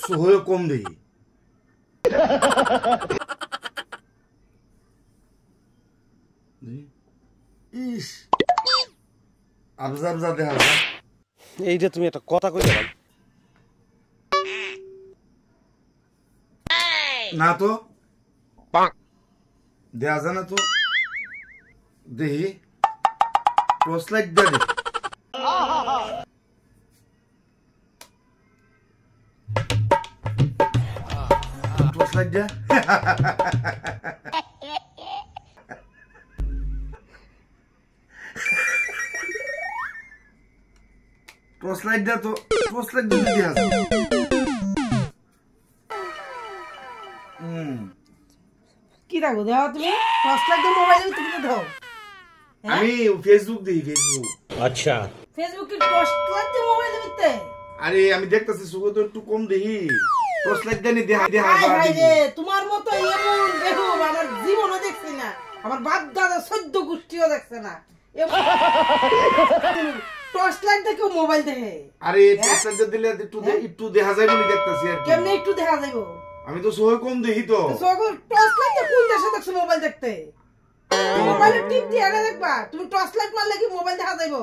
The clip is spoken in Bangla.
সোহয় কম দেখি ইস আবজা আবজা দেখা যায় এইটা তুমি একটা কথা কইতে ভাই না তো দেয়া যায় না তো দেখি টর্চ লাইট দে টর্চ লাইট দে টর্চ লাইট দে তো টর্চ লাইট দিয়ে দেয়া যায় কি দেখো দাও তুমি টর্চ লাইট দিয়ে মোবাইলে তুমি তো দাও আমি ফেসবুক দিই ফেসবুক আচ্ছা ফেসবুক কি টর্চ লাইট দিয়ে মোবাইলে দিতে আরে আমি দেখতেছি সুগো তো একটু কম দেখি টর্চ লাইট দেনি দেখা দেখা হাই রে তোমার মতো এমন দেখো আমার জীবনও দেখছি না আমার বাপ দাদা 14 গোষ্ঠীও দেখছে না টর্চ লাইট দিয়ে কেউ মোবাইল দেখে আরে টর্চ লাইট দিলে একটু দেখা যায় বলে দেখতেছি আর কি কেমনে একটু দেখা যাইবো আমি তো সোহয় কম দেখি তো টর্চ লাইট দিয়ে কোন দেশে দেখছো মোবাইল দেখতে মোবাইলে টিপ দিয়ে দেখবা তুমি টর্চ লাইট মারলে কি মোবাইল দেখা যাইবো